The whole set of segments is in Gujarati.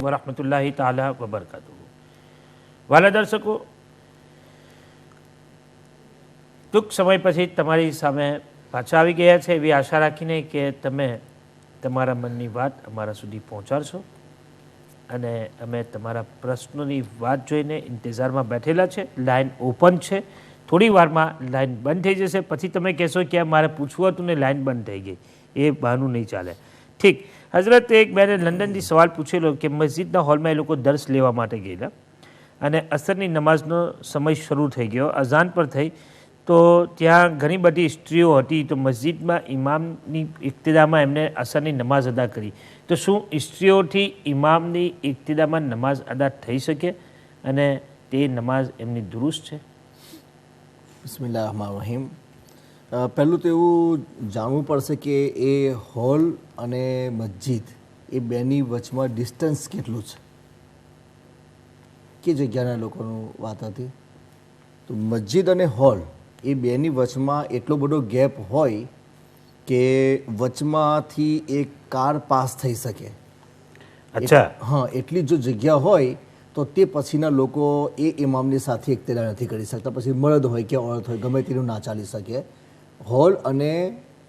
વરહમતુલ્લાહિ તાલા વબરકાતુહુ. વાલા દર્શકો, ટૂંક સમય પછી તમારી સામે પાછા આવી ગયા છે એવી આશા રાખીને કે તમે તમારા મનની વાત અમારા સુધી પહોંચાડશો અને અમે તમારા પ્રશ્નોની વાત જોઈને ઇંતજારમાં બેઠેલા છે. લાઈન ઓપન છે, થોડી વારમાં લાઈન બંધ થઈ જશે. પછી તમે કહેશો કે મારે પૂછવું હતું ને લાઈન બંધ થઈ ગઈ, એ બહાનું નહીં ચાલે. ઠીક. હઝરત, એક બેને લંડનથી સવાલ પૂછેલો કે મસ્જિદના હોલમાં એ લોકો દર્શ લેવા માટે ગયેલા અને અસરની નમાઝનો સમય શરૂ થઈ ગયો, અઝાન પર થઈ, તો ત્યાં ઘણી બધી સ્ત્રીઓ હતી. તો મસ્જિદમાં ઇમામની ઇક્તિદામાં એમને અસરની નમાઝ અદા કરી. તો શું સ્ત્રીઓથી ઇમામની ઇક્તિદામાં નમાઝ અદા થઈ શકે અને તે નમાઝ એમની દુરુસ્ત છે? બિસ્મિલ્લાહ રહમાન રહીમ. પહેલું તો એવું જાણવું પડશે કે એ હોલ અને મસ્જિદ એ બેની વચમાં ડિસ્ટન્સ કેટલું છે, કે જગ્યાના લોકોનું વાત હતી. તો મસ્જિદ અને હોલ એ બેની વચમાં એટલો બધો ગેપ હોય કે વચમાંથી એક કાર પાસ થઈ શકે. અચ્છા. હા, એટલી જો જગ્યા હોય તો તે પછીના લોકો એ ઇમામની સાથે ઇક્તિદા નથી કરી શકતા. પછી મર્દ હોય કે ઓરત હોય ગમે તેનું ના ચાલી શકે. હોલ અને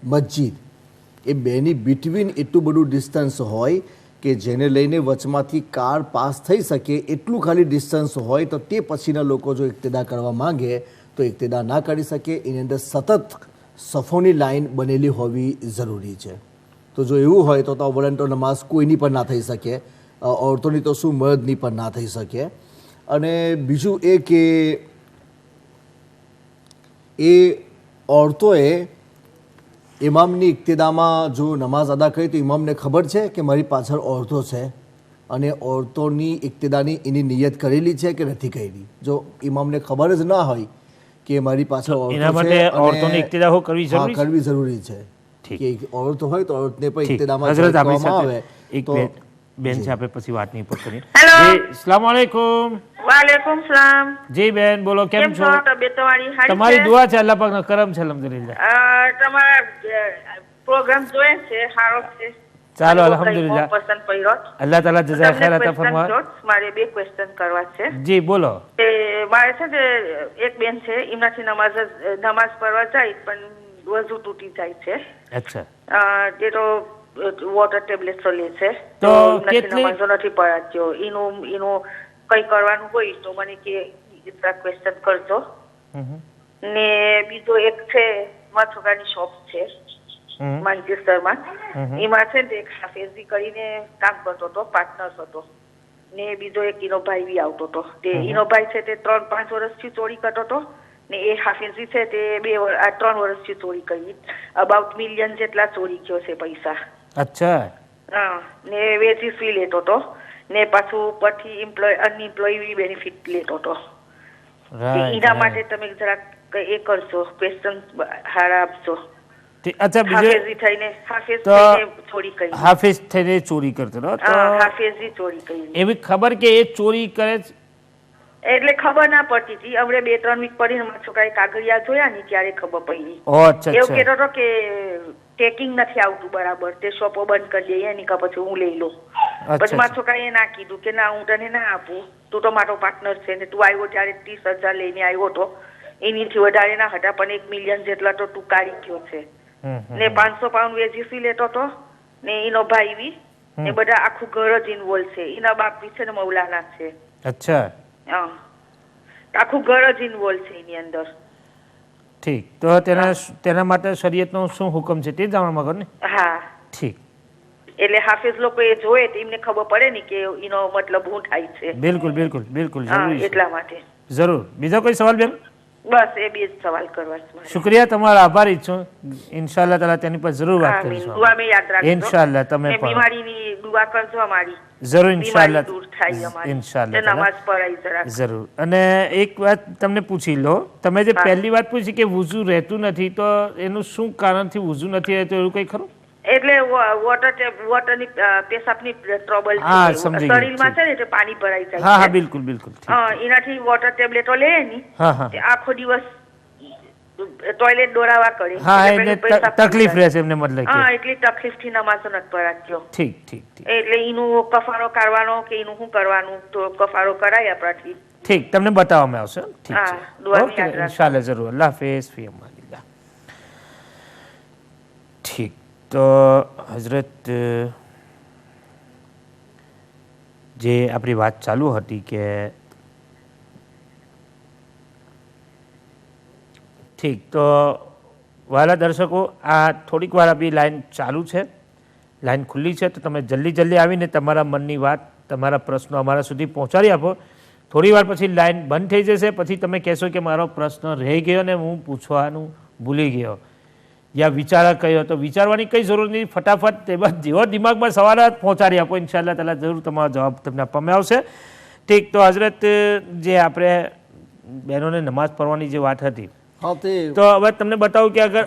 મસ્જિદ એ બેની બિટવીન એટલું બધું ડિસ્ટન્સ હોય કે જેને લઈને વચમાંથી કાર પાસ થઈ શકે એટલું ખાલી ડિસ્ટન્સ હોય તો તે પછીના લોકો જો ઇક્તિદા કરવા માંગે તો ઇક્તિદા ના કરી શકે. એની અંદર સતત સફોની લાઈન બનેલી હોવી જરૂરી છે. તો જો એવું હોય તો અવલન તો નમાઝ કોઈની પણ ના થઈ શકે, औरतों तो शू मर्दनी पर ना थी सके. અને બીજું એ કે એ औरतोए ઇમામની ઇક્તિદામાં જો નમાઝ અદા કરી તો ઇમામને ખબર છે કે મારી પાછળ औरतो છે અને औरतोની ઇક્તિદાની એની નિયત કરેલી છે કે નથી કરી. જો ઇમામને ખબર જ ના હોય કે મારી પાછળ औरतो છે, औरतोની ઇક્તિદા હો કરવી જરૂરી છે કે औरत હોય તો औरतને પણ ઇક્તિદામાં કરવામાં આવે. તો બેન છે, આપણે પછી વાત નહીં પર કરીએ. જી, અસ્સલામ વાલેકુમ. વાલેકુમ સલામ. જી બેન, બોલો, કેમ છો? તમારી દુઆ છે, અલ્લાહ પાકનો કરમ છે, અલહમદુલિલ્લાહ. તમારા પ્રોગ્રામ જોયે છે, સારો છે. ચાલો, અલહમદુલિલ્લાહ. પસંદ પડ્યો. અલ્લાહ તાલા જઝા ખૈર અતા ફરમાવે. મારે 2 ક્વેશ્ચન કરવા છે. જી બોલો. મારે છે ને એક બેન છે, એમનાથી નમાઝ પઢવા જાય પણ વજુ તૂટી જાય છે. અચ્છા. તે તો વોટર ટેબ્લેટ લે છે તો નમાઝ નથી પડાત્યો. એનું કઈ કરવાનું હોય તો મને કે ક્વેશ્ચન કરજો. ને બીજો એક છે, મારા છોકરાની શોપ છે માન્ચેસ્ટરમાં. એમાં છે ને એક હાફેઝી કરીને કામ કરતો હતો, પાર્ટનર હતો. ને બીજો એક એનો ભાઈ બી આવતો હતો. તે એનો ભાઈ છે તે 3-5 વર્ષથી ચોરી કરતો હતો ને એ હાફેઝી છે તે 3 વર્ષથી ચોરી કરી. અબાઉટ $1 મિલિયન જેટલા ચોરી ગયો છે પૈસા. અચ્છા. હા, ને વેચી ફી લેતો હતો ને પાછું ઉપરથી અનએમ્પ્લોય બેનિફિટ લેતો હતો. એના માટે તમે જરાક એ કરશો, ક્વેશ્ચન હારા આપશો. અચ્છા, હાફેઝી થઈને ચોરી કરી. હાફેઝ થઈને ચોરી કરતો હતો. હાફેઝી ચોરી કરી. એવી ખબર કે એ ચોરી કરે એટલે ખબર ના પડતી હતી. હમણાં 2-3 વીક પડીને મારા છોકરાએ કાગળિયા જોયા ને ત્યારે ખબર પડી. એવું કહેતો હતો કે ટેકિંગ નથી આવતું બરાબર, તે શોપો બંધ કરી દઈએ એની કા પછી હું લઈ લઉં. પછી મારા છોકરાએ ના કીધું કે ના, હું તને ના આપું, તું તો મારો પાર્ટનર છે ને તું આવ્યો ત્યારે 30,000 લઈને આવ્યો હતો, એનીથી વધારે ના હતા પણ $1 મિલિયન જેટલા તો તું કાઢી ગયો છે. ને 500 પાઉન્ડ વેચી લેતો હતો ને એનો ભાઈ બી ને બધા આખું ઘર જ ઇન્વોલ્વ છે. એના બાપ બી છે ને મૌલાના છે. અચ્છા. હા, આખું ઘર જ ઇન્વોલ્વ છે એની અંદર. ઠીક. તો તેના માટે શરીયતનો શું હુકમ છે તે જાણવા માંગો ને? હા. ઠીક. એટલે હાફિઝ લોકો એ જોયે તો એમને ખબર પડે ને કે એનો મતલબ શું થાય છે. બિલકુલ બિલકુલ બિલકુલ જરૂરી છે. એટલા માટે. જરૂર. બીજો કોઈ સવાલ બેન? બસ એ બે જ સવાલ કરવા છે. શુક્રિયા, તમારો આભારી છું. ઇન્શાઅલ્લાહ તાલા તેની પર જરૂર વાત કરીશું. દુઆ મે યાદ રાખજો. ઇન્શાઅલ્લાહ તમે પણ બીમારીની દુઆ કરજો અમારી. જરૂર ઇન્શાઅલ્લાહ. દૂર થાય અમારી. ઇન્શાઅલ્લાહ નમાઝ પઢાઈ જરા. જરૂર. અને એક વાત તમને પૂછી લો, તમે જે પહેલી વાત પૂછી કે વુઝુ રહેતું નથી, તો એનું શું કારણથી વુઝુ નથી રહેતું એવું કઈ ખરું? એટલે વોટરની પેશાબની ટ્રબલ છે શરીરમાં છે ને એટલે પાણી ભરાઈ જાય. હા બિલકુલ બિલકુલ. એનાથી વોટર ટેબ્લેટો લે ને આખો દિવસ ટોયલેટ દોરાવા કરે. હા, એટલે તકલીફ રહેશે એમને મતલબ કે. હા, એટલી તકલીફથી નમાઝો નથી પરાત્યો. ઠીક ઠીક ઠીક. એટલે એનું કફારો કાઢવાનો કે એનું શું કરવાનું, તો કફારો કરાય આપણાથી. ઠીક, તમને બતાવવામાં આવશે. ઠીક હા, છે, દુઆની ઓકે, યાદ રાખજો. ઇન્શાલ્લાહ જરૂર. અલ્લાહ હાફિઝ, ફી અમાનિલ્લાહ. ઠીક, તો હજરત જે આપણી વાત ચાલુ હતી કે ઠીક, તો વાલા દર્શકો, આ થોડીક વાર આપણી લાઈન ચાલુ છે, લાઈન ખુલ્લી છે, તો તમે જલ્દી આવીને તમારા મનની વાત, તમારા પ્રશ્નો અમારા સુધી પહોંચાડી આપો. થોડી વાર પછી લાઈન બંધ થઈ જશે, પછી તમે કહેશો કે મારો પ્રશ્ન રહી ગયો ને હું પૂછવાનું ભૂલી ગયો, યા વિચાર કર્યો, તો વિચારવાની કંઈ જરૂર નહીં, ફટાફટ તેમાં જેવો દિમાગમાં સવાલ પહોંચાડી આપો, ઇન્શાલ્લાહ તાલા જરૂર તમારો જવાબ તમને આપવામાં આવશે. ઠીક, તો હજરત જે આપણે બહેનોને નમાઝ પઢવાની જે વાત હતી, તો હવે તમને બતાવું કે અગર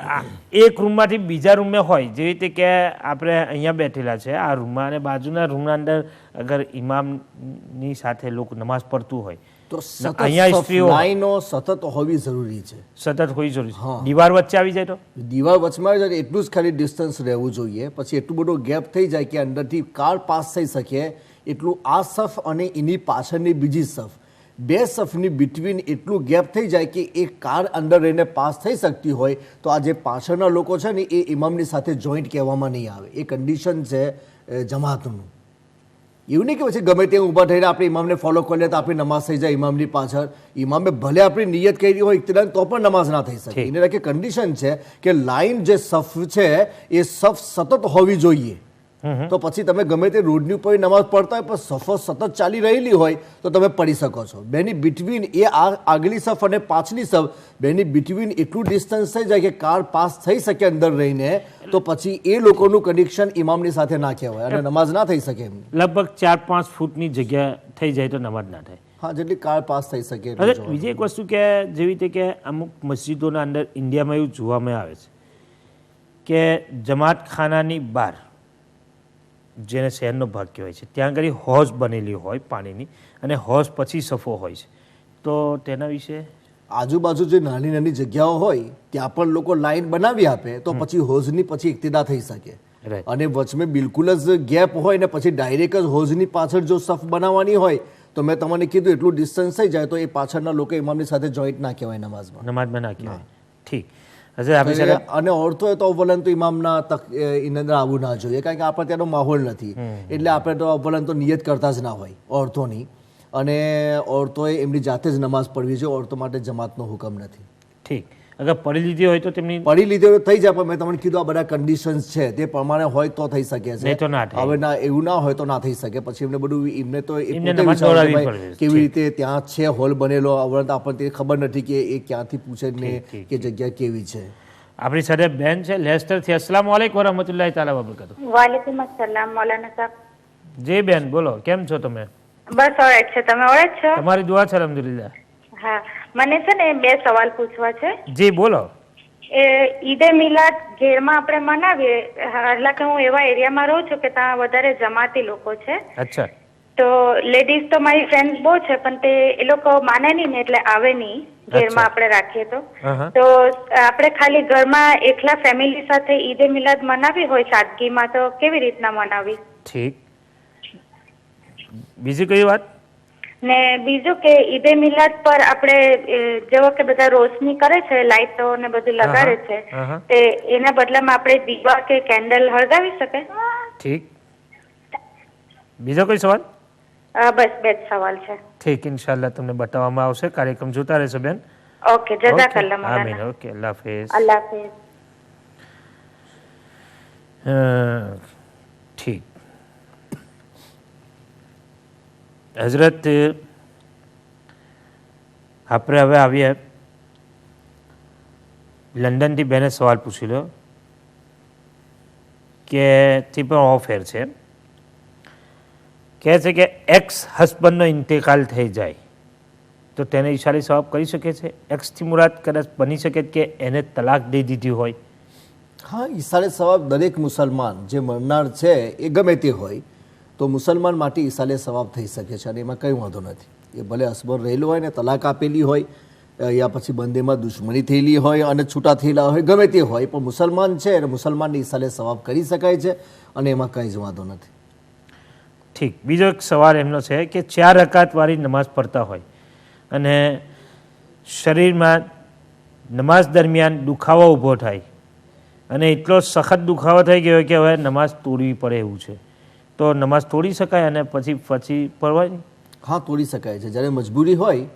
એક રૂમમાંથી બીજા રૂમમાં હોય, જેવી રીતે કે આપણે અહીંયા બેઠેલા છે આ રૂમમાં, અને બાજુના રૂમના અંદર અગર ઇમામની સાથે લોકો નમાઝ પડતું હોય તો અહીંયા સ્ત્રીઓ લાઈનો સતત હોવી જરૂરી છે. સતત હોવી જરૂરી છે. દીવાર વચ્ચે આવી જાય તો દીવાર વચમાં આવી જાય એટલું જ ખાલી ડિસ્ટન્સ રહેવું જોઈએ. પછી એટલું બધું ગેપ થઈ જાય કે અંદરથી કાર પાસ થઈ શકે એટલું આ સફ અને એની પાછળની બીજી સફ, બે સફની બિટવીન એટલું ગેપ થઈ જાય કે એ કાર અંદર રહીને પાસ થઈ શકતી હોય, તો આ જે પાછળના લોકો છે ને એ ઇમામની સાથે જોઈન્ટ કહેવામાં નહીં આવે. એ કન્ડિશન છે જમાતનું. એવું નહીં કે પછી ગમે ત્યાં ઊભા થઈને આપણે ઇમામને ફોલો કરી લે તો આપણી નમાઝ થઈ જાય ઇમામની પાછળ. ઇમામે ભલે આપણી નિયત કરી હોય ઇખ્તિદાર, તો પણ નમાઝ ના થઈ શકે. એને કે કન્ડિશન છે કે લાઈન જે સફ છે એ સફ સતત હોવી જોઈએ. તો પછી તમે ગમે તે રોડની ઉપર નમાઝ પડતા હોય પણ સફર સતત ચાલી રહેલી હોય તો તમે પડી શકો છો. બેની બિટવીન એ આગલી સફ અને પાછલી સફ, બેની બિટવીન એટલું ડિસ્ટન્સ થઈ જાય કે કાર પાસ થઈ શકે અંદર રહીને, તો પછી એ લોકોનું કનેક્શન ઇમામની સાથે ના કહેવાય અને નમાઝ ના થઈ શકે. એમની લગભગ 4-5 ફૂટની જગ્યા થઈ જાય તો નમાઝ ના થાય. હા, જેટલી કાર પાસ થઈ શકે. બીજી એક વસ્તુ કે જેવી રીતે કે અમુક મસ્જિદોના અંદર ઇન્ડિયામાં એવું જોવામાં આવે છે કે જમાત ખાનાની બહાર, જેને શહેરનો ભાગ કહેવાય છે, ત્યાં આગળ હોઝ બનેલી હોય પાણીની, અને હોઝ પછી સફો હોય છે, તો તેના વિશે આજુબાજુ જે નાની નાની જગ્યાઓ હોય ત્યાં પણ લોકો લાઈન બનાવી આપે તો પછી હોઝની પછી ઇક્તિદા થઈ શકે. અને વચમે બિલકુલ જ ગેપ હોય ને પછી ડાયરેક્ટ જ હોઝની પાછળ જો સફ બનાવવાની હોય તો મેં તમને કીધું એટલું ડિસ્ટન્સ થઈ જાય તો એ પાછળના લોકો ઇમામની સાથે જોઈન્ટ ના કહેવાય નમાઝમાં ના કહેવાય. ઠીક. અને ઓરતો તો અવ્વલન તો ઇમામના અંદર આવવું ના જોઈએ, કારણ કે આપણે ત્યાંનો માહોલ નથી, એટલે આપણે તો અવ્વલન તો નિયત કરતા જ ના હોય ઓરતોની. અને ઓરતોએ એમની જાતે જ નમાઝ પડવી જોઈએ, ઓરતો માટે જમાતનો હુકમ નથી. ઠીક. અગર પડી લીધી હોય તો તેમની પડી લીધી હોય થઈ જાય, પણ મેં તમને કીધું આ બધા કન્ડિશન્સ છે તે પ્રમાણે હોય તો થઈ શકે છે. હવે ના એવું ના હોય તો ના થઈ શકે. પછી એમને બધું એમને તો કેવી રીતે ત્યાં છે હોલ બનેલો, આપણને ખબર નથી કે એ ક્યાંથી પૂછે ને કે જગ્યા કેવી છે. આપણી સાથે બેન છે લેસ્ટર થી. અસ્સલામુ અલૈકુમ વરહમતુલ્લાહિ તાલા વબરકાતુહુ. વાલેકુમ અસ્સલામ મૌલાના સાહેબ. જી બેન બોલો, કેમ છો તમે? બસ ઓળખ છે, તમે ઓળખ છો? તમારી દુઆ છે અલ્હમ્દુલિલ્લાહ. હા, મને છે ને 2 સવાલ પૂછવા છે. જી બોલો. ઈદે મિલાદ ઘેરમાં આપણે મનાવીએ, એટલે કે હું એવા એરિયામાં રહું છું કે ત્યાં વધારે જમાતી લોકો છે. અચ્છા. તો લેડીઝ તો મારી ફ્રેન્ડ બહુ છે, પણ તે એ લોકો માને નહીં ને એટલે આવે નહીં ઘેરમાં આપણે રાખીએ તો આપણે ખાલી ઘરમાં એકલા ફેમિલી સાથે ઈદે મિલાદ મનાવી હોય સાદગીમાં, તો કેવી રીતના મનાવી? ઠીક. બીજી કઈ વાત? ને બીજું કે ઈદે મિલાદ પર આપણે જેવો કે બધા રોશની કરે છે, લાઈટો ને બધું લગાડે છે, તે એના બદલામાં આપણે દીવા કે કેન્ડલ હળગાવી શકે? ઠીક. બીજો કોઈ સવાલ? બસ 2 જ સવાલ છે. ઠીક, ઇન્શાલ્લાહ તમને બતાવવામાં આવશે. કાર્યક્રમ જોતા રહેશો બેન. ઓકે, જઝાકલ્લાહ મૌલાના. આમીન. ઓકે, અલ્લાહ હાફિઝ. અલ્લાહ હાફિઝ. ઠીક. હજરત આપણે હવે આવીએ લંડનથી બેને સવાલ પૂછી લો કે તે પણ ઓફેર છે, કહે છે કે એક્સ હસબન્ડનો ઇન્તેકાલ થઈ જાય તો તેને ઈશારે સવાબ કરી શકે છે? એક્સથી મુરાદ કદાચ બની શકે કે એને તલાક દઈ દીધી હોય. હા, ઈશારે સવાબ દરેક મુસલમાન જે મરનાર છે એ ગમે તે હોય તો મુસલમાન માટે ઈસાલે સવાબ થઈ શકે છે અને એમાં કંઈ વાંધો નથી. એ ભલે હસબન્ડ રહેલો હોય ને તલાક આપેલી હોય યા પછી બંનેમાં દુશ્મની થયેલી હોય અને છૂટા થયેલા હોય, ગમે તે હોય, પણ મુસલમાન છે અને મુસલમાનની હિસાબે સવાબ કરી શકાય છે અને એમાં કંઈ જ વાંધો નથી. ઠીક. બીજો એક સવાલ એમનો છે કે 4 રકાતવાળી નમાઝ પડતા હોય અને શરીરમાં નમાઝ દરમિયાન દુખાવો ઊભો થાય અને એટલો સખત દુખાવો થઈ ગયો કે હવે નમાઝ તોડવી પડે એવું છે, તો નમાઝ તોડી શકાય અને પછી પડવાય નહીં? હા, તોડી શકાય છે. જ્યારે મજબૂરી હોય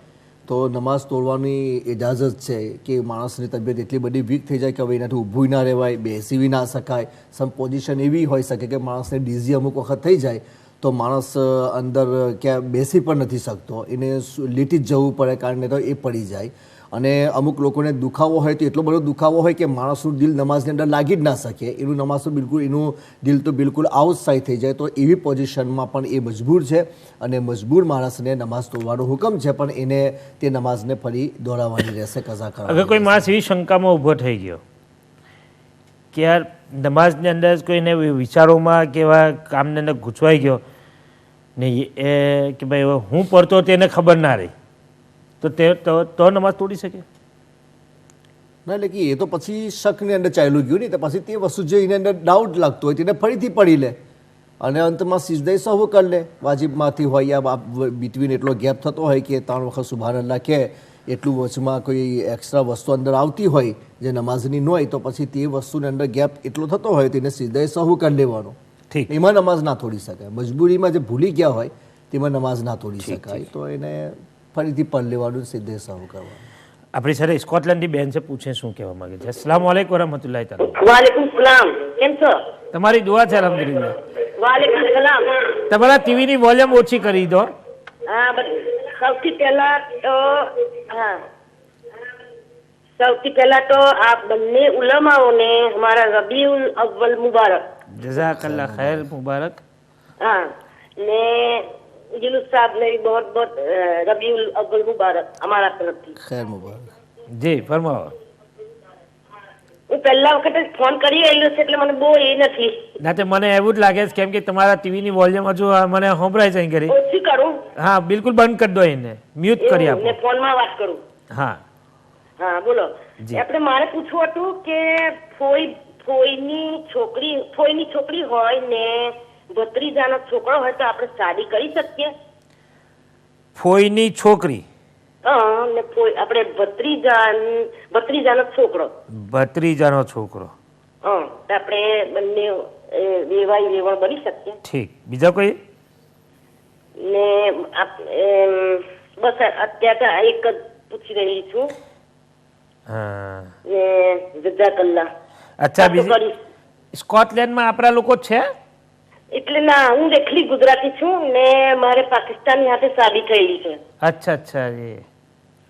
તો નમાઝ તોડવાની ઇજાઝત છે કે માણસની તબિયત એટલી બધી વીક થઈ જાય કે હવે એનાથી ઊભું ના રહેવાય, બેસી બી ના શકાય. સમ પોઝિશન એવી હોઈ શકે કે માણસને ડીઝી અમુક વખત થઈ જાય તો માણસ અંદર ક્યાં બેસી પણ નથી શકતો, એને લીટી જ જવું પડે, કારણ તો એ પડી જાય. અને અમુક લોકોને દુખાવો હોય તો એટલો બધો દુખાવો હોય કે માણસનું દિલ નમાઝની અંદર લાગી જ ના શકે, એનું નમાઝ બિલકુલ, એનું દિલ તો બિલકુલ આઉટસાઇડ થઈ જાય. તો એવી પોઝિશનમાં પણ એ મજબૂર છે અને મજબૂર માણસને નમાઝ તોડવાનો હુકમ છે, પણ એને તે નમાઝને ફરી દોહરાવવાની રહેશે, કઝા કરવાની. અગર કોઈ માણસ એવી શંકામાં ઊભો થઈ ગયો કે યાર નમાઝની અંદર કોઈને વિચારોમાં કે એવા કામને અંદર ગૂંચવાઈ ગયો ને એ કે ભાઈ હું પડતો તેને ખબર ના રહી, તો નમાઝ તોડી શકે ના? એટલે કે એ તો પછી શકની અંદર ચાલ્યું ગયું ને, તો પછી તે વસ્તુ જે એની અંદર ડાઉટ લાગતો હોય તેને ફરીથી પડી લે અને અંતમાં સિજદાએ સહુ કરી લે. વાજિબમાંથી હોય યા બિટવીન એટલો ગેપ થતો હોય કે 3 વખત સુબહાનલ્લાહ કે એટલું વચમાં કોઈ એક્સ્ટ્રા વસ્તુ અંદર આવતી હોય જે નમાઝની ન હોય, તો પછી તે વસ્તુની અંદર ગેપ એટલો થતો હોય તેને સિજદાએ સહુ કરી લેવાનો. ઠીક. એમાં નમાઝ ના તોડી શકાય. મજબૂરીમાં જે ભૂલી ગયા હોય તેમાં નમાઝ ના તોડી શકાય, તો એને ફરીથી પढ़ લેવાનું, સીધે સહુ કરવાનું. આપણી સાથે સ્કોટલેન્ડની બેન છે, પૂછે શું કહેવા માંગે છે. અસ્સલામ વાલેકુમ વરહમતુલ્લાહ તાલા. વાલેકુમ સલામ. કેમ છો? તમારી દુઆ છે અલહમદુલિલ્લાહ. વાલેકુમ સલામ. તમારા ટીવીની વોલ્યુમ ઓછી કરી દો. હા, સૌથી પહેલા તો આપ બંને ઉલમાઓને હમારા રબીઉલ અવ્વલ મુબારક. જઝાકલ્લાહ ખૈર, મુબારક. हाँ ने जुलूस साहब ने भी बहुत बहुत रबीउल अव्वल मुबारक हमारा तरफ थी. खैर मुबारक. જી ફરમાવો. હું પહેલા વખતે ફોન કરી રહ્યો છે એટલે મને બહુ એ નથી. ના તે મને એવું જ લાગે છે કેમ કે તમારા ટીવીની વોલ્યુમ હજુ મને સંભળાય છે કરી. ઓછી કરું? હા, બિલકુલ બંધ કરી દો એને, મ્યુટ કરી આપો. ને ફોનમાં વાત કરું. હા હા બોલો. આપણે મારે પૂછવું હતું કે ફોઈની છોકરી હોય ને ભત્રીજાનો છોકરો હોય તો આપણે શાદી કરી શકીએ? ફોઈની છોકરી ને આપણે ભત્રીજાનો છોકરો. ભત્રીજાનો છોકરો. આપણે બંને વેવાઈ વેવણ બની શકીએ? ઠીક. બીજા કોઈ? ને બસ અત્યારે એક જ પૂછી રહી છું. હા. ને જઝાકલ્લાહ. અચ્છા, બીજી સ્કોટલેન્ડમાં આપણા લોકો છે? એટલે ના, હું એકલી ગુજરાતી છું ને મારે પાકિસ્તાની સાથે શાદી થયેલી છે. અચ્છા અચ્છા, એ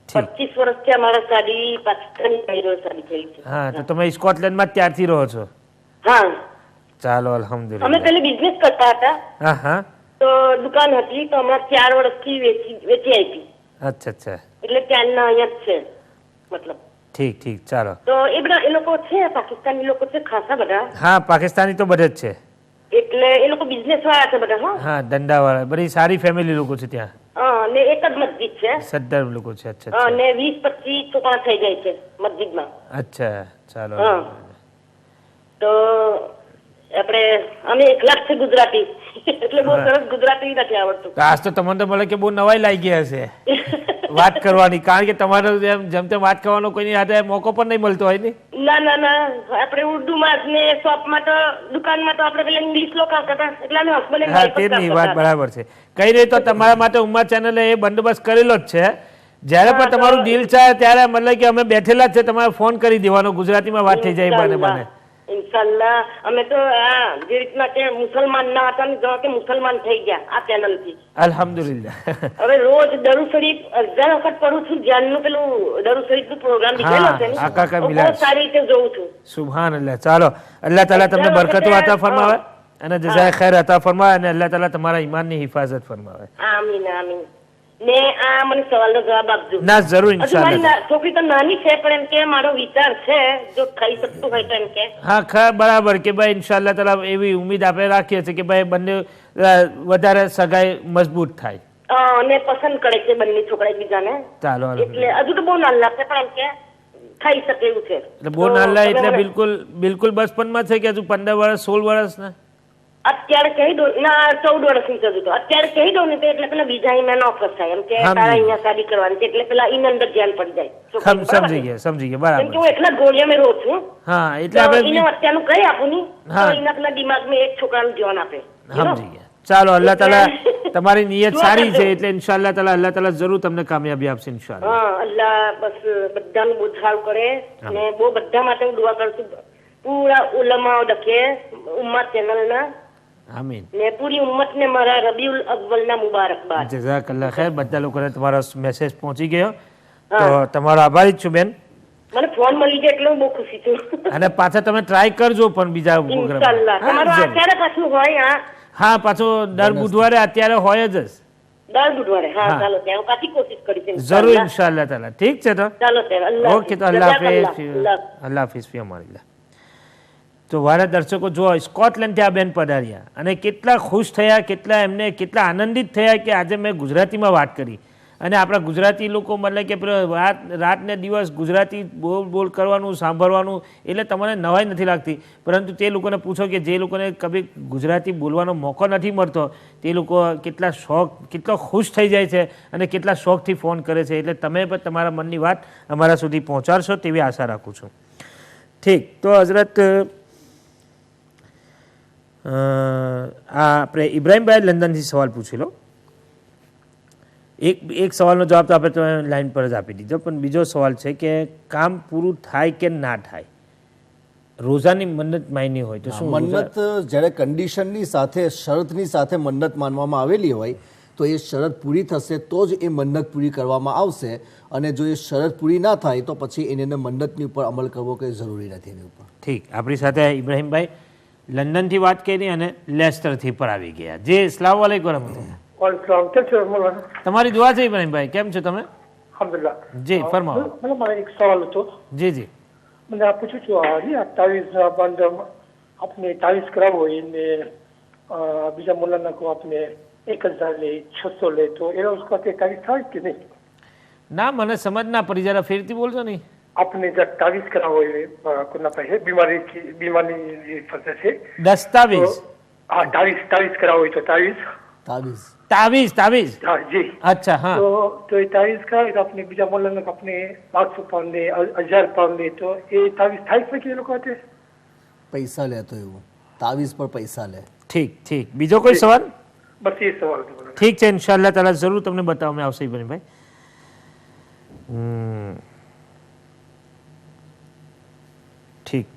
25 વર્ષથી અમારા શાદી પાકિસ્તાની શાદી થયેલી છે. હા, તો તમે સ્કોટલેન્ડમાં ત્યારથી રહો છો? હા. ચાલો અલ્હમ્દુલિલ્લાહ. અમે પહેલે બિઝનેસ કરતા હતા. હા હા. તો દુકાન હતી તો હમણાં 4 વર્ષથી વેચી આપી. અચ્છા અચ્છા. એટલે ત્યાંના અહીંયા જ છે મતલબ. ઠીક ઠીક, ચાલો. તો એ બધા એ લોકો છે, પાકિસ્તાની લોકો છે ખાસા બધા. હા, પાકિસ્તાની તો બધે જ છે. એટલે એ લોકો બિઝનેસ વાળા છે બધા. હા, ધંધા વાળા, બધી સારી ફેમિલી લોકો છે ત્યાં. ને એક જ મસ્જિદ છે. સદ્દર લોકો છે. અચ્છા. ને 20-25 છોકરા થઈ જાય છે મસ્જિદમાં. અચ્છા, ચાલો. તો આપણે અમે એકલા જ છે ગુજરાતી, એટલે બહુ સરસ ગુજરાતી નથી આવડતું. આજ તો તમને તો મળે કે બહુ નવાઈ લાગી ગયા હશે વાત કરવાની, કારણ કે તમારે જેમ તેમ વાત કરવાનો કોઈની હાથે મોકો પણ નહીં મળતો હોય ને. ના ના ના, આપણે ઉર્દુમાં ને શોપમાં તો દુકાનમાં તો આપણે પેલા ઇંગ્લિશ લોકો કરતા, એટલે અમે હસબન્ડ હા, તેની વાત બરાબર છે. કઈ નહીં, તો તમારા માટે ઉમ્મા ચેનલે એ બંદોબસ્ત કરેલો જ છે. જ્યારે પણ તમારું દિલ ચાહે ત્યારે મતલબ કે અમે બેઠેલા જ છે, તમારે ફોન કરી દેવાનો, ગુજરાતીમાં વાત થઈ જાય બને. ઇન્શાલ્લાહ. અમે તો જે રીતના કે મુસલમાન ના હતા ને કે મુસલમાન થઈ ગયા આ ચેનલ થી. અલ્હમ્દુલિલ્લાહ. હવે રોજ દરૂદ શરીફ 1000 વખત પઢું છું. જ્ઞાનનું પેલું દરૂદ શરીફ નું પ્રોગ્રામ દીધેલો છે ને, બહુ સારી રીતે જોઉં છું. સુબહાનલ્લાહ. ચાલો, અલ્લાહ તાલા તમને બરકતો અતા ફરમાવે અને જઝાય ખૈર અતા ફરમાવે અને અલ્લાહ તાલા તમારા ઈમાનની હિફાજત ફરમાવે. આમીન આમીન. ને આ મને સવાલનો જવાબ આપજો. ના, જરૂર, ઇન્શાઅલ્લાહ. છોકરી તો નાની છે પણ એમ કે મારો વિચાર છે જો થઈ શકતું હોય તો એમ કે. હા, બરાબર કે ભાઈ ઇન્શાઅલ્લાહ તાલા એવી ઉમ્મીદ આપણે રાખીએ છીએ કે ભાઈ બંને વધારે સગાઈ મજબૂત થાય. અને પસંદ કરે છે બંને છોકરા એકબીજાને. ચાલો એટલે હજુ તો બહુ નાના છે પણ એમ કે થઈ શકે એવું છે. એટલે બહુ નાના એટલે બિલકુલ બચપનમાં છે કે હજુ 15 વર્ષ 16 વર્ષ ને અત્યારે કહી દો ના 14 વર્ષની છે હજુ તો. અત્યારે કહી દો ને તો એટલે પેલા બીજા મેં ઓફર થાય એમ કે તારા અહીંયા શાદી કરવાની છે એટલે પેલા એને અંદર ધ્યાન પડી જાય. સમજી ગયા બરાબર. કેમ કે હું એકલા ગોળિયા મેં રહું છું. હા એટલે આપણે એને અત્યારનું કઈ આપું નહીં તો એના પેલા દિમાગમાં એક છોકરાનું ધ્યાન આપે. સમજી ગયા. ચાલો અલ્લાહ તાલા તમારી નિયત સારી છે એટલે ઇન્શાઅલ્લાહ તાલા અલ્લાહ તાલા જરૂર તમને કામયાબી આપશે ઇન્શાઅલ્લાહ. હા અલ્લાહ બસ બધાનું બહુ સારું કરે અને બહુ બધા માટે હું દુઆ કરું છું. પૂરા ઉલમાઓ ડકે ઉમ્મત ચેનલના આમીન ને પૂરી ઉમ્મતને મારા રબીઉલ અવ્વલના મુબારકબાદ. જઝાકલ્લાહ ખૈર. બધા લોકોને તમારો મેસેજ પહોંચી ગયો તો તમારો આભારી જ છું બેન. મને ફોન મળી જાય એટલે હું બહુ ખુશી છું. અને પાછા તમે ટ્રાય કરજો પણ બીજા પ્રોગ્રામ ઇન્શાઅલ્લાહ. તમારો અત્યારે પાછું હોય હા પાછો દર બુધવારે અત્યારે હોય જ દર બુધવારે. હા ચાલો ત્યાં પાછી કોશિશ કરીશ જરૂર ઇન્શાઅલ્લાહ તાલા. ઠીક છે તો ચાલો ત્યારે ઓકે તો અલ્લાહ હાફિઝ. અલ્લાહ હાફિઝ ફી અમારિલ્લાહ. તો વારા દર્શકો જો સ્કોટલેન્ડથી આ બેન પધાર્યા અને કેટલા ખુશ થયા, કેટલા આનંદિત થયા કે આજે મેં ગુજરાતીમાં વાત કરી. અને આપણા ગુજરાતી લોકો મતલબ કે રાત ને દિવસ ગુજરાતી બોલ કરવાનું સાંભળવાનું એટલે તમને નવાઈ નથી લાગતી. પરંતુ તે લોકોને પૂછો કે જે લોકોને કભી ગુજરાતી બોલવાનો મોકો નથી મળતો તે લોકો કેટલો ખુશ થઈ જાય છે અને કેટલા શોખથી ફોન કરે છે. એટલે તમે પણ તમારા મનની વાત અમારા સુધી પહોંચાડશો તેવી આશા રાખું છું. ઠીક. તો હઝરત આપણે ઇબ્રાહીમભાઈ લંડનથી સવાલ પૂછી લો. એક સવાલનો જવાબ તો આપણે તમે લાઈન પર જ આપી દીધો, પણ બીજો સવાલ છે કે કામ પૂરું થાય કે ના થાય, રોજાની મન્નત માયની હોય તો શું? મન્નત જ્યારે કન્ડિશનની સાથે શરતની સાથે મન્નત માનવામાં આવેલી હોય તો એ શરત પૂરી થશે તો જ એ મન્નત પૂરી કરવામાં આવશે. અને જો એ શરત પૂરી ના થાય તો પછી એને મન્નતની ઉપર અમલ કરવો કંઈ જરૂરી નથી એની ઉપર. ઠીક. આપણી સાથે ઇબ્રાહીમભાઈ લંડનથી વાત કરી અને લેસ્ટરથી પર આવી ગયા. જી અસ્સલામ વાલેકુમ વરહમતુલ્લાહ. તમારી દુઆ છે ઇબ્રાહીમભાઈ. કેમ છો તમે? અલ્હમ્દુલિલ્લાહ. જી ફરમાવો. મને મારે એક સવાલ હતો. જી જી. મને આ પૂછું છું આ તાવીઝ બંધ આપણે તાવીઝ કરાવો એને બીજા મુલાના કો આપણે 1000 લે 600 લે તો એનો उसका તાવીઝ થાય કે નહીં? ના મને સમજ ના પડી, જરા ફેરથી બોલજો નહીં. आपने जब तावीज करा हो कोना पे बीमारी फंसे से दस्तावेज हाँ तावीज करा हो तो तावीज हाँ जी अच्छा हाँ तो ये तावीज का अपने बीजा मोहल्ला में अपने 500 पाउंड ले 1000 पाउंड ले तो ये तावीज થાય છે કે એ લોકો આતે પૈસા લે તો એવું તાવીજ પર પૈસા લે. ઠીક. બીજો કોઈ સવાલ? બસ એ સવાલ હતો. ઠીક છે, ઇન્શાઅલ્લાહ તાલા જરૂર તમને બતાવવામાં આવશે ઇબ્રાહીમભાઈ. ઠીક.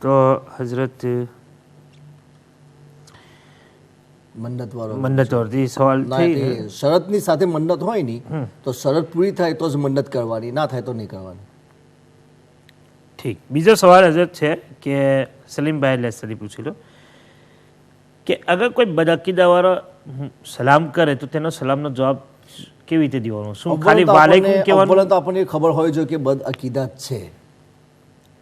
તો હઝરત મન્નત વાળો સવાલ શરતની સાથે મન્નત હોય ની તો શરત પૂરી થાય તો જ મન્નત કરવાની, ના થાય તો નહીં કરવાની. ઠીક. બીજો સવાલ હઝરત છે કે સલીમભાઈ લેસરી પૂછી લો કે અગર કોઈ બદઅકીદાવાળો સલામ કરે તો તેનો સલામનો જવાબ કેવી રીતે દેવાનો? શું ખાલી વાલેકુમ કહેવાનું? તો આપણને ખબર હોય જો કે બદઅકીદા છે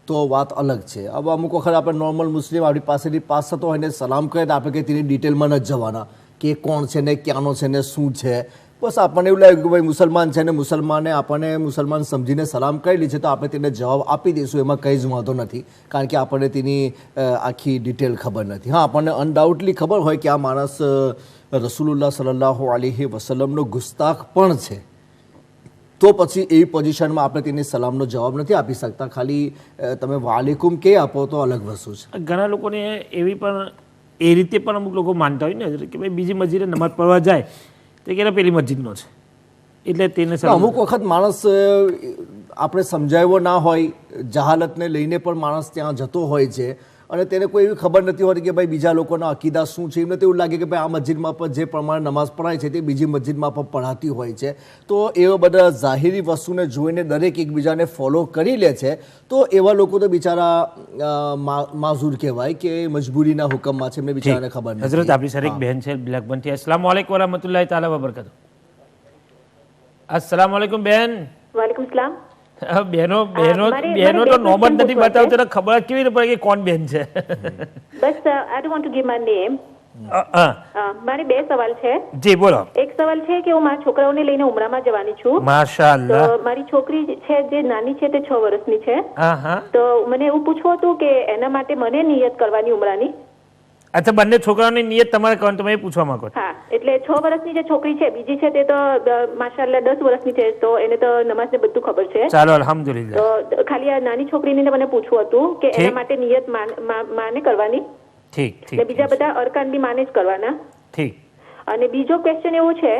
તો વાત અલગ છે. હવે અમુક વખત આપણે નોર્મલ મુસ્લિમ આપણી પાસેથી પાસ થતો હોય ને સલામ કરે તો આપણે કંઈ તેની ડિટેલમાં નથી જવાના કે કોણ છે ને ક્યાંનો છે ને શું છે. બસ આપણને એવું લાગે કે ભાઈ મુસલમાન છે ને મુસલમાને આપણને મુસલમાન સમજીને સલામ કરેલી છે તો આપણે તેને જવાબ આપી દઈશું, એમાં કંઈ જ વાંધો નથી કારણ કે આપણને તેની આખી ડિટેલ ખબર નથી. હા આપણને અનડાઉટલી ખબર હોય કે આ માણસ રસૂલુલ્લાહ સલ્લલ્લાહુ અલૈહિ વસલ્લમનો ગુસ્તાખ પણ છે તો પછી એવી પોઝિશનમાં આપણે તેની સલામનો જવાબ નથી આપી શકતા. ખાલી તમે વાલેકુમ કે આપો તો અલગ વસ્તુ છે. ઘણા લોકોને એવી પણ એ રીતે પણ અમુક લોકો માનતા હોય ને કે ભાઈ બીજી મસ્જિદે નમાઝ પડવા જાય તો કે પેલી મસ્જિદનો છે એટલે તેને અમુક વખત માણસ આપણે સમજાવ્યો ના હોય, જહાલતને લઈને પણ માણસ ત્યાં જતો હોય છે અને તેને કોઈ એવી ખબર નથી હોતી કે ભાઈ બીજા લોકોના અકીદા શું છે. એમને તો એવું લાગે કે ભાઈ આ મસ્જિદમાં પણ જે પ્રમાણે નમાઝ પઢાય છે તે બીજી મસ્જિદમાં પણ પઢાતી હોય છે. તો એવા બધા ઝાહિરી વસ્તુને જોઈને દરેક એકબીજાને ફોલો કરી લે છે. તો એવા લોકો તો બિચારા માઝૂર કહેવાય કે મજબૂરીના હુકમમાં છે, એમને બિચારાને ખબર નથી. હઝરત આપણી સર એક બહેન છે બ્લેકબનથી. અસ્સલામ વાલેકુમ વરહમતુલ્લાહિ તાલા વબરકાતુહુ. અસ્સલામ વાલેકુમ બહેન. વાલેકુમ સલામ. બહેનો તો નોબત નથી બતાવતો, ખબર કેવી રીતે પડે કે કોણ બેન છે? બસ I don't want to give my name. મારે બે સવાલ છે. જી બોલો. એક સવાલ છે કે હું મારા છોકરાઓને લઈને ઉમરામાં જવાની છું. માશાઅલ્લાહ. તો મારી છોકરી છે જે નાની છે તે 6 વર્ષની છે. તો મને એવું પૂછવું હતું કે એના માટે મને નિયત કરવાની ઉમરાની. અચ્છા, બંને છોકરાઓની નિયત તમારે કરવાની, તમે એ પૂછવા માંગો છો? હા, એટલે 6 વર્ષની જે છોકરી છે, બીજી છે તે તો માશાઅલ્લાહ 10 વર્ષની છે, તો એને તો નમાઝ ને બધું ખબર છે. ચાલો અલ્હમ્દુલિલ્લાહ. તો ખાલી આ નાની છોકરીને મને પૂછવું હતું કે એના માટે નિયત માને કરવાની. ઠીક ઠીક. ને બીજા બધા અરકાન બી માને જ કરવાના. ઠીક. અને બીજો ક્વેશ્ચન એવો છે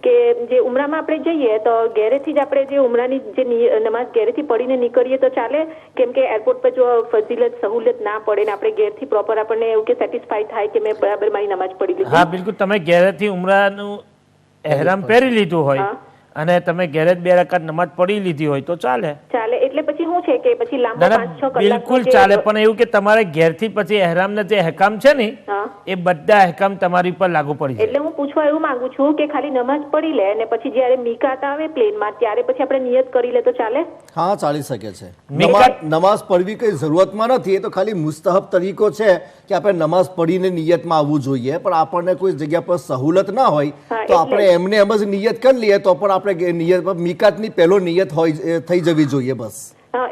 કે જે ઉમરામાં આપણે જઈએ તો ઘેરેથી જ આપણે જે ઉમરાની જે નમાઝ ઘેરેથી પડીને નીકળીએ તો ચાલે? કેમ કે એરપોર્ટ પર જો ફજીલત સહુલત ના પડે ને આપણે ઘેરથી પ્રોપર આપણને એવું કે સેટિસ્ફાઈ થાય કે મેં બરાબર મારી નમાઝ પડી લીધી. હા બિલકુલ, તમે ઘેરેથી ઉમરાનું ehram પહેરી લીધું હોય અને તમે ઘેરે 2 રકાત નમાઝ પડી લીધી હોય તો ચાલે. ચાલે એટલે પછી શું છે કે પછી લાંબો 5-6 કલાક બિલકુલ ચાલે, પણ એવું કે તમારે ઘેરથી પછી ehramના જે અહેકામ છે ને એ બધા અહેકામ તમારી પર લાગુ પડી જાય. એટલે હું પૂછવા એવું માંગુ છું કે ખાલી નમાઝ પડી લે અને પછી જ્યારે મિકાત આવે પ્લેનમાં ત્યારે પછી આપણે નિયત કરી લે તો ચાલે? હા, ચાલી શકે છે. નમાઝ પડવી કઈ જરૂરતમાં નથી, એ તો ખાલી મુસ્તહબ તરીકો છે કે આપણે નમાઝ પડીને નિયતમાં આવવું જોઈએ, પણ આપણને કોઈ જગ્યા પર સહુલત ના હોય તો આપણે એમને એમ જ નિયત કરી લઈએ તો પણ આપણે નિયત મિકાતની પહેલો નિયત હોય થઈ જવી જોઈએ બસ.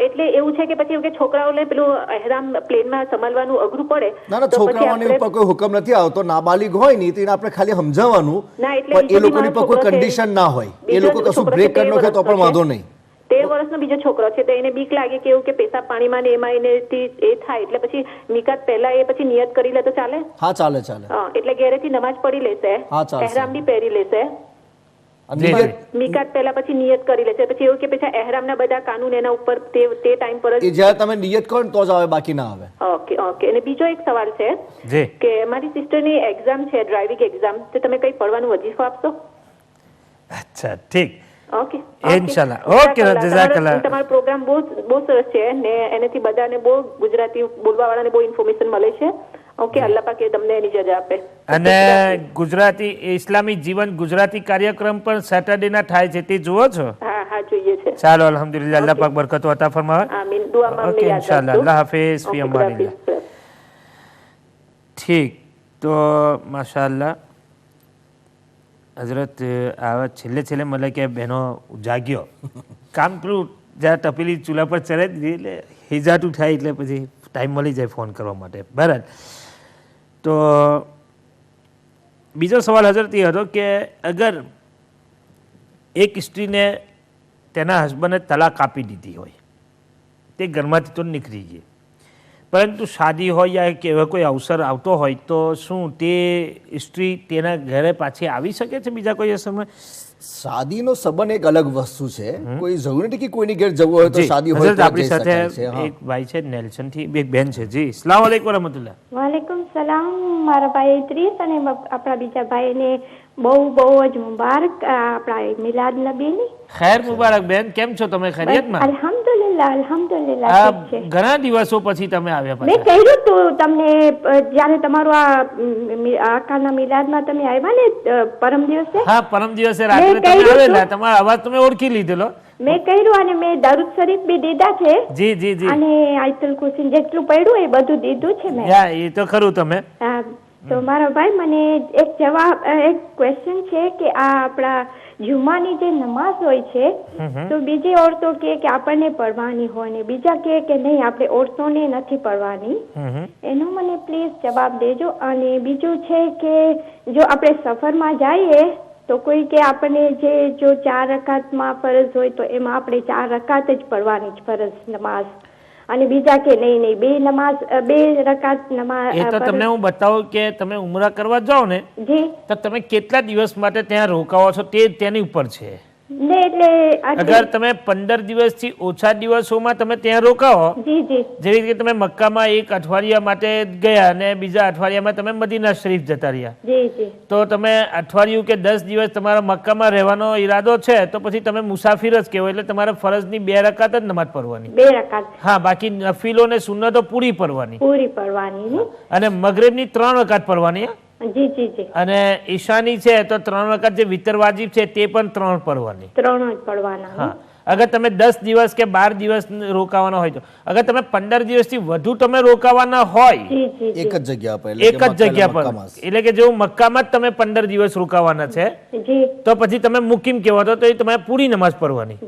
એટલે એવું છે કે પછી એવું કે છોકરાઓને પેલું ehram પ્લેનમાં સંભાળવાનું અઘરું પડે? ના ના, છોકરાઓની ઉપર કોઈ હુકમ નથી આવતો. નાબાલિગ હોય ને તેને આપણે ખાલી સમજાવવાનું, પણ એ લોકોની પર કોઈ કન્ડિશન ના હોય. એ લોકો કશું બ્રેક કરી નાખે તો પણ વાંધો નહીં. 13 વર્ષનો બીજો છોકરો છે તો એને બીક લાગે કે એવું કે પેશાબ પાણીમાં ને એમાં એને એ થાય, એટલે પછી મિકાત પહેલા એ પછી નિયત કરી લે તો ચાલે? હા ચાલે ચાલે. એટલે ઘરેથી નમાઝ પડી લેશે, ehram બી પહેરી લેશે, મિકાત પહેલા પછી નિયત કરી લેશે, પછી એવું કે પછી ehramના બધા કાનૂન એના ઉપર તે ટાઈમ પર જ જ્યારે તમે નિયત કરો ને તો જ આવે, બાકી ના આવે. Okay okay. અને બીજો એક સવાલ છે કે મારી સિસ્ટરની એક્ઝામ છે, ડ્રાઇવિંગ એક્ઝામ, તો તમે કઈ પડવાનું વજીફો આપશો? અચ્છા ઠીક. ઓકે ઇન્શાલ્લાહ. ઓકે જઝાકલ્લાહ. તમારો પ્રોગ્રામ બહુ સરસ છે ને એનાથી બધાને બહુ ગુજરાતી બોલવા વાળાને બહુ ઇન્ફોર્મેશન મળે છે. ઓકે, અલ્લાહ પાક તમને એની જજા આપે. અને ગુજરાતી ઇસ્લામી જીવન ગુજરાતી કાર્યક્રમ પણ સેટરડે ના થાય છે, તે જુઓ છો? હા હા, જોઈએ છે. ચાલો અલ્હમ્દુલિલ્લાહ, અલ્લાહ પાક બરકતો અતા ફરમાવે. આમીન. દુઆમાં ઓકે ઇન્શાલ્લાહ. અલ્લાહ હાફિઝ, ફી અમાનિલ્લાહ. ઠીક. તો માશાઅલ્લાહ હજરત આવા છેલ્લે મને કે બહેનો જાગ્યો કામ પેલું જ્યારે તપેલી ચૂલા પર ચડે એટલે હિજાટું થાય એટલે પછી ટાઈમ મળી જાય ફોન કરવા માટે. બરાબર. તો બીજો સવાલ હજરત એ હતો કે અગર એક સ્ત્રીને તેના હસબન્ડે તલાક આપી દીધી હોય, તે ઘરમાંથી તો નીકળી ગઈ, પરંતુ શાદી હોય યા કે એવો કોઈ અવસર આવતો હોય તો શું તે સ્ત્રી તેના ઘરે પાછી આવી શકે છે બીજા કોઈ સમય? શાદીનો સંબંધ એક અલગ વસ્તુ છે. કોઈ જરૂર નથી કે કોઈની ઘેર જવું હોય તો શાદી હોય તો આપણી સાથે એક ભાઈ છે નેલ્સન થી, એક બેન છે. જી અસ્સલામ વાલેકુમ વરહમતુલ્લાહ. વાલેકુમ સલામ. મારા ભાઈ ઇદ્રીસ અને આપણા બીજા ભાઈને બહુ જ મુબારક આપણા મિલાદ નબીની. ખૈર મુબારક બેન, કેમ છો તમે? ખૈરિયતમાં? અલ્હમ્દુલિલ્લાહ અલ્હમ્દુલિલ્લાહ. ઘણા દિવસો પછી તમે આવ્યા. મેં કહ્યું તું તમને જ્યારે તમારું આ આકાના મિલાદમાં તમે આવ્યા ને પરમ દિવસે. હા, પરમ દિવસે રાત્રે તમે આવેલા, તમારો અવાજ તમે ઓળખી લીધેલો. મેં કહ્યું અને મેં દરૂદ શરીફ બી દીધા છે. જી જી જી. અને આયતુલ કુરસી જેટલું પડ્યું એ બધું દીધું છે મેં. એ તો ખરું. તમે તો મારા ભાઈ મને એક ક્વેશ્ચન છે કે આ આપણા જુમાની જે નમાઝ હોય છે તો બીજી ઓરતો કે આપણને પડવાની હોય ને બીજા કે નહીં આપણે ઓરતોને નથી પડવાની, એનો મને પ્લીઝ જવાબ દેજો. અને બીજું છે કે જો આપણે સફરમાં જઈએ તો કોઈ કે આપણને જો 4 રકાતમાં ફરજ હોય તો એમાં આપણે 4 રકાત જ પડવાની જ ફરજ નમાઝ, અને બીજા કે નહીં 2 રકાત નમાઝ. એ તો તમને હું બતાવું કે તમે ઉમરા કરવા જાઓ ને તો તમે કેટલા દિવસ માટે ત્યાં રોકાવો છો તે તેની ઉપર છે. અગર તમે 15 દિવસથી ઓછા દિવસોમાં તમે ત્યાં રોકાવો, જેવી રીતે તમે મક્કામાં 1 અઠવાડિયા માટે ગયા અને બીજા અઠવાડિયામાં તમે મદીના શરીફ જતા રહ્યા, તો તમે અઠવાડિયું કે 10 દિવસ તમારા મક્કામાં રહેવાનો ઈરાદો છે તો પછી તમે મુસાફિર જ કહેવાય, એટલે તમારે ફરજની 2 રકાત જ નમાઝ પડવાની. 2 રકાત. હા, બાકી નફીલો ને સુન્નતો પૂરી પડવાની. અને મગરિબની 3 રકાત પડવાની. જી જી જી. અને ઈશાની છે તો 3 વખત જે વિતર વાજિબ છે તે પણ 3 પડવાની. 3 જ પડવાના. હા, અગર તમે 10 દિવસ કે 12 દિવસ રોકાવાના હોય તો, અગર તમે 15 દિવસથી વધુ તમે રોકાવાના હોય એક જ જગ્યા પર, એક જ જગ્યા પર, એટલે કે જેવું મક્કામાં જ તમે 15 દિવસ રોકાવાના છે, તો પછી તમે મુકીમ કહેવાતો, તો એ તમારે પૂરી નમાઝ પઢવાની.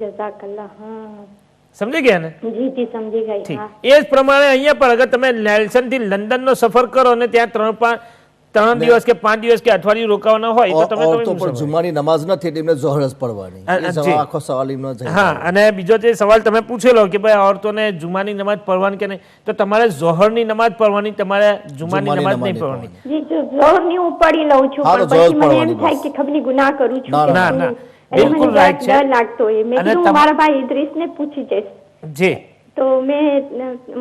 સમજી ગયા ને? ઠીક. એ જ પ્રમાણે અહીંયા પર અગર તમે નેલ્સન થી લંડન નો સફર કરો ને ત્યાં 3 દિવસ કે 5 દિવસ કે અઠવાડિયું રોકાવાના હોય તો તમે જુમાની નમાઝ નથી એટલે એમને ઝોહર જ પડવાની. આખો સવાલ એમનો જ. હા, અને બીજો જે સવાલ તમે પૂછેલો કે ભાઈ ઓરતોને જુમાની નમાઝ પઢવાની કે નહીં, તો તમારે ઝોહરની નમાઝ પઢવાની, તમારે જુમાની નમાઝ નહીં પઢવાની. ઝોહરની હું પઢી લઉં છું પણ પછી મને એમ થાય કે ખબર ગુનાહ કરું છું. ના ના, બિલકુલ રાઈટ છે. ડર લાગતો હોય. મેં કીધું મારા ભાઈ ઇદ્રીસને પૂછી જઈશ. જી. તો મેં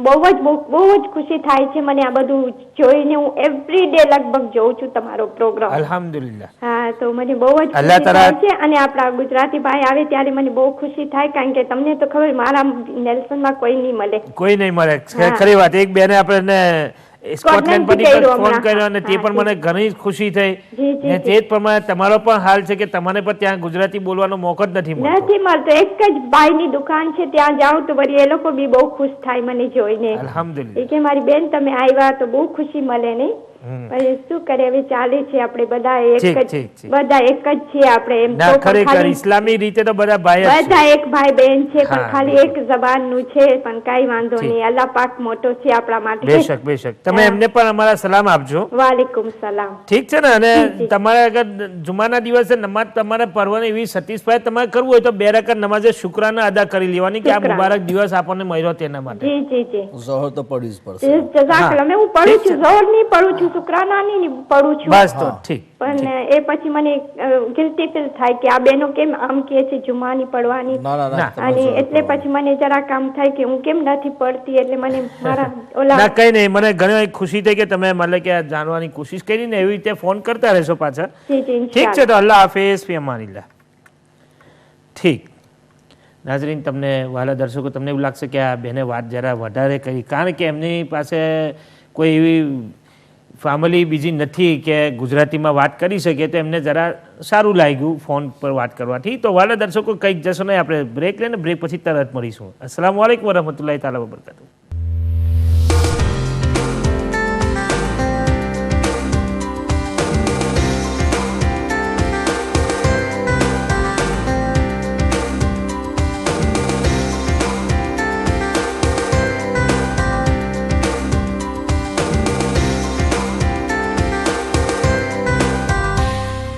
બહુ જ ખુશી થાય છે મને આ બધું જોઈને. હું એવરી ડે લગભગ જોઉં છું તમારો પ્રોગ્રામ. અલ્હમ્દુલિલ્લાહ. હા, તો મને બહુ જ ખુશી થાય છે. અને આપણા ગુજરાતી ભાઈ આવે ત્યારે મને બહુ ખુશી થાય, કારણ કે તમને તો ખબર મારા નેલ્સનમાં કોઈ નહીં મળે. કોઈ નહીં મળે, ખરી વાત. એક બેને આપણે સ્કોટલેન્ડ પરથી ફોન કર્યો અને તે પણ મને ઘણી ખુશી થઈ. ને તે જ પ્રમાણે તમારો પણ હાલ છે કે તમને પણ ત્યાં ગુજરાતી બોલવાનો મોકો જ નથી મળતો. એક જ ભાઈની દુકાન છે, ત્યાં જાઉં તો વળી એ લોકો બી બહુ ખુશ થાય મને જોઈને. અલ્હમ્દુલિલ્લાહ. કે મારી બેન તમે આવ્યા તો બહુ ખુશી મળે ને. શું કરે, હવે ચાલે છે. આપણે બધા એક જ છીએ. આપણે એમ તો ખરેખર ઇસ્લામી રીતે તો બધા ભાઈ બધા એક ભાઈ બેન છે, પણ ખાલી એક જબાન નું છે. પણ કઈ વાંધો નહીં, અલ્લાહ પાક મોટો છે આપણા માટે. બેશક બેશક. તમે એમને પણ અમારા સલામ આપજો. વાલેકુમ સલામ. ઠીક છે ને? અને તમારે અગર જુમાના દિવસે નમાઝ તમારે પઢવાની એવી સેટિસ્ફાય તમારે કરવું હોય તો 2 રકાત નમાઝે શુક્રાના અદા કરી લેવાની કે આ મુબારક દિવસ આપણને મળ્યો તેના માટે. જી જી જી. ઝોહર તો પઢવી જ પડશે. જઝાકલ્લાહ. મેં હું પઢું છું, ઝોહર નહીં પઢું છું, શુક્રાના નહીં પઢું છું. બસ તો ઠીક. પણ એ પછી મને ગિલ્ટી ફીલ થાય કે આ બેનો કેમ આમ કહે છે જુમાની પડવાની. અને એટલે પછી મને જરા કામ થાય કે હું કેમ નથી પડતી. એટલે મને મારા ઓલા કઈ નહીં, મને ઘણી ખુશી થઈ કે તમે મતલબ કે જાણવાની કોશિશ કરી ને. એવી રીતે ફોન કરતા રહેશો પાછા. ઠીક છે, તો અલ્લાહ હાફિઝ, ફી અમાનિલ્લાહ. ઠીક. નાઝરીન, તમને વાલા દર્શકો તમને એવું લાગશે કે આ બેને વાત જરા વધારે કરી, કારણ કે એમની પાસે કોઈ એવી ફેમિલી બીજી નથી કે ગુજરાતીમાં વાત કરી શકે, તો એમને જરા સારું લાગ્યું ફોન પર વાત કરવાથી. તો વાલા દર્શકો કંઈક જશો નહીં, આપણે બ્રેક લઈને બ્રેક પછી તરત મળીશું. અસ્સલામુ અલૈકુમ વરહમતુલ્લાહિ તાલા વબરકાતુહુ.